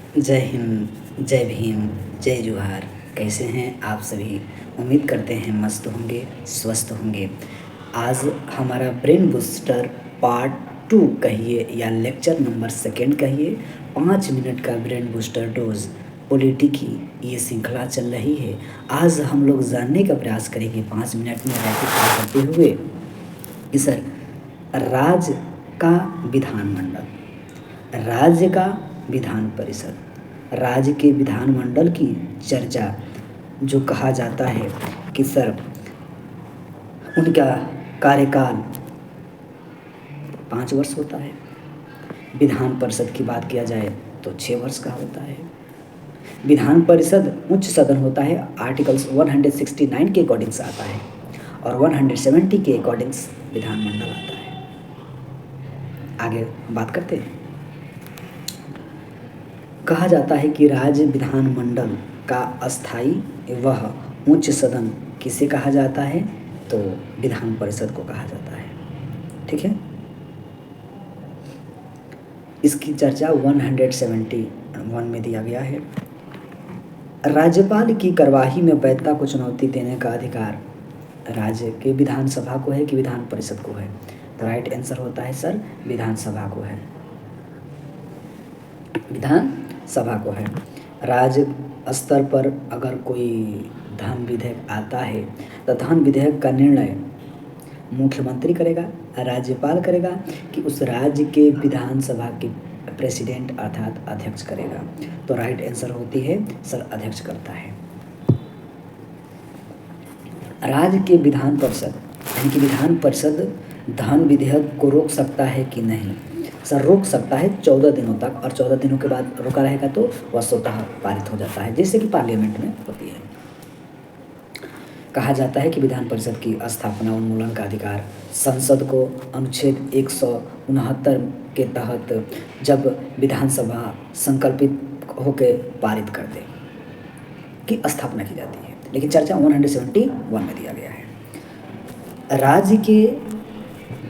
जय हिंद, जय भीम, जय जोहार। कैसे हैं आप सभी? उम्मीद करते हैं मस्त होंगे, स्वस्थ होंगे। आज हमारा ब्रेन बूस्टर पार्ट 2 कहिए या लेक्चर नंबर सेकेंड कहिए, 5 मिनट का ब्रेन बूस्टर डोज पॉलिटी की ये श्रृंखला चल रही है। आज हम लोग जानने का प्रयास करेंगे 5 मिनट में रैपिड फायर करते हुए कि सर, राज्य का विधानमंडल, राज्य का विधान परिषद, राज्य के विधानमंडल की चर्चा जो कहा जाता है कि सर उनका कार्यकाल 5 वर्ष होता है। विधान परिषद की बात किया जाए तो 6 वर्ष का होता है। विधान परिषद उच्च सदन होता है, आर्टिकल्स 169 के अकॉर्डिंग्स आता है और 170 के अकॉर्डिंग्स विधानमंडल आता है। आगे बात करते हैं। कहा जाता है कि राज्य विधानमंडल का अस्थायी वह उच्च सदन किसे कहा जाता है? तो विधान परिषद को कहा जाता है। ठीक है, इसकी चर्चा 171 में दिया गया है। राज्यपाल की कार्यवाही में वैधता को चुनौती देने का अधिकार राज्य के विधानसभा को है कि विधान परिषद को है? तो राइट आंसर होता है सर, विधानसभा को है, विधानसभा को है। राज्य स्तर पर अगर कोई धन विधेयक आता है तो धन विधेयक का निर्णय मुख्यमंत्री करेगा, राज्यपाल करेगा कि उस राज्य के विधानसभा के प्रेसिडेंट अर्थात अध्यक्ष करेगा? तो राइट आंसर होती है सर, अध्यक्ष करता है। राज्य के विधान परिषद यानी कि विधान परिषद धन विधेयक को रोक सकता है कि नहीं? सर, रोक सकता है 14 दिनों तक, और 14 दिनों के बाद रोका रहेगा तो वह स्वतः पारित हो जाता है, जैसे कि पार्लियामेंट में होती है। कहा जाता है कि विधान परिषद की स्थापना उन्मूलन का अधिकार संसद को अनुच्छेद 169 के तहत जब विधानसभा संकल्पित होकर पारित कर दे की स्थापना की जाती है, लेकिन चर्चा 171 में दिया गया है। राज्य के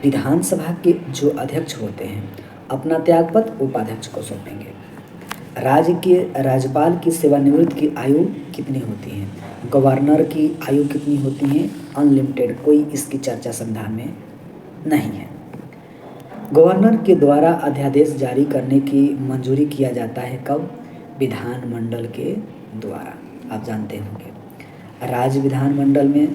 विधानसभा के जो अध्यक्ष होते हैं अपना त्यागपत्र उपाध्यक्ष को सौंपेंगे। राज्य के राज्यपाल की सेवानिवृत्त की आयु कितनी होती है? गवर्नर की आयु कितनी होती है? अनलिमिटेड, कोई इसकी चर्चा संविधान में नहीं है। गवर्नर के द्वारा अध्यादेश जारी करने की मंजूरी किया जाता है कब? विधानमंडल के द्वारा। आप जानते होंगे राज्य विधानमंडल में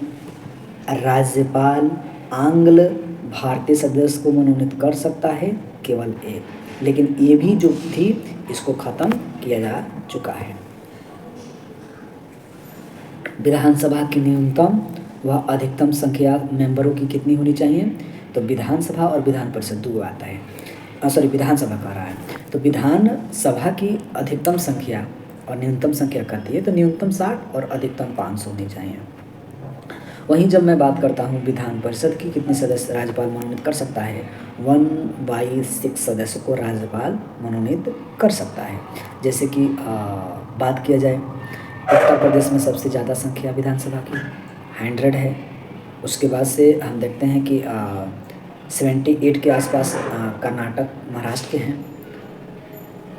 राज्यपाल आंग्ल भारतीय सदस्य को मनोनीत कर सकता है केवल एक, लेकिन ये भी जो थी इसको खत्म किया जा चुका है। विधानसभा की न्यूनतम व अधिकतम संख्या मेंबरों की कितनी होनी चाहिए? तो विधानसभा और विधान परिषद दो आता है, सॉरी विधानसभा कह रहा है, तो विधानसभा की अधिकतम संख्या और न्यूनतम संख्या करती है तो न्यूनतम 60 और अधिकतम 500 होनी चाहिए। वहीं जब मैं बात करता हूँ विधान परिषद की कितने सदस्य राज्यपाल मनोनीत कर सकता है? 1/6 सदस्य को राज्यपाल मनोनीत कर सकता है। जैसे कि बात किया जाए उत्तर प्रदेश में सबसे ज़्यादा संख्या विधानसभा की 100 है। उसके बाद से हम देखते हैं कि 78 के आसपास कर्नाटक महाराष्ट्र के हैं।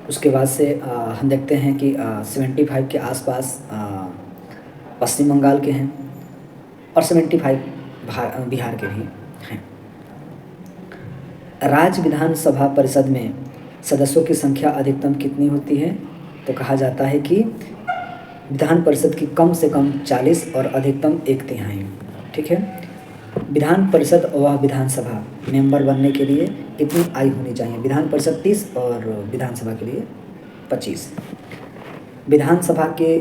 उसके बाद से हम देखते हैं कि 75 के आसपास पश्चिम बंगाल के हैं और 75 बिहार के भी हैं। राज्य विधानसभा परिषद में सदस्यों की संख्या अधिकतम कितनी होती है? तो कहा जाता है कि विधान परिषद की कम से कम 40 और अधिकतम 1/3। ठीक है, विधान परिषद व विधानसभा मेंबर बनने के लिए कितनी आयु होनी चाहिए? विधान परिषद 30 और विधानसभा के लिए 25। विधानसभा के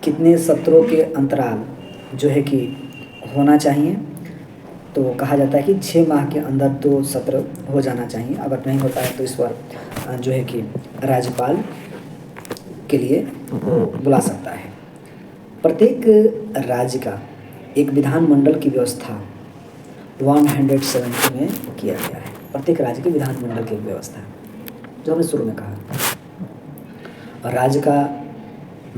कितने सत्रों के अंतराल जो है कि होना चाहिए? तो कहा जाता है कि 6 माह के अंदर 2 सत्र हो जाना चाहिए। अगर नहीं होता है तो इस पर जो है कि राज्यपाल के लिए बुला सकता है। प्रत्येक राज्य का एक विधानमंडल की व्यवस्था 170 में किया गया है। प्रत्येक राज्य के विधानमंडल की व्यवस्था जो हमने शुरू में कहा। और राज्य का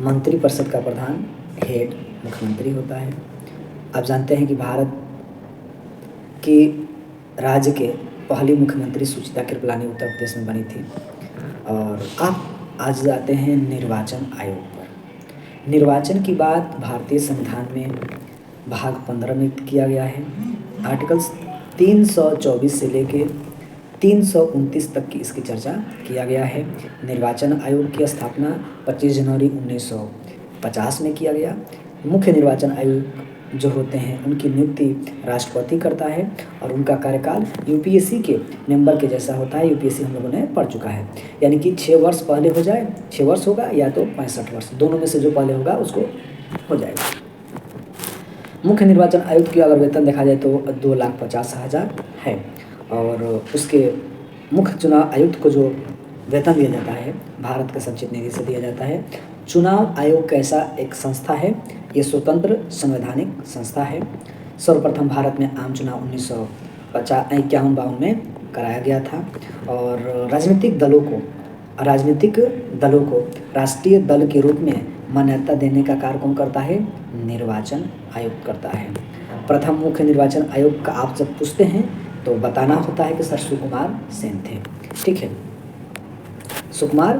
मंत्रिपरिषद का प्रधान हेड मुख्यमंत्री होता है। आप जानते हैं कि भारत के राज्य के पहली मुख्यमंत्री सुचित्रा कृपलानी उत्तर प्रदेश में बनी थी। और आप आज आते हैं निर्वाचन आयोग पर। निर्वाचन की बात भारतीय संविधान में भाग 15 में किया गया है। आर्टिकल्स 324 से लेके 329 तक की इसकी चर्चा किया गया है। निर्वाचन आयोग की स्थापना 25 जनवरी 1950 में किया गया। मुख्य निर्वाचन आयोग जो होते हैं उनकी नियुक्ति राष्ट्रपति करता है और उनका कार्यकाल यूपीएससी के मेंबर के जैसा होता है। यूपीएससी हम लोगों ने पढ़ चुका है, यानी कि 6 वर्ष पहले हो जाए, 6 वर्ष होगा या तो 65 वर्ष, दोनों में से जो पहले होगा उसको हो जाएगा। मुख्य निर्वाचन आयुक्त की अगर वेतन देखा जाए तो 2,50,000 है और उसके मुख्य चुनाव आयुक्त को जो वेतन दिया जाता है भारत के संचित निधि से दिया जाता है। चुनाव आयोग कैसा एक संस्था है, ये स्वतंत्र संवैधानिक संस्था है। सर्वप्रथम भारत में आम चुनाव 1951-52 में कराया गया था और राजनीतिक दलों को राष्ट्रीय दल के रूप में मान्यता देने का कार्य कौन करता है? निर्वाचन आयोग करता है। प्रथम मुख्य निर्वाचन आयोग का आप जब पूछते हैं तो बताना होता है कि सर सुकुमार सेन थे। ठीक है, सुकुमार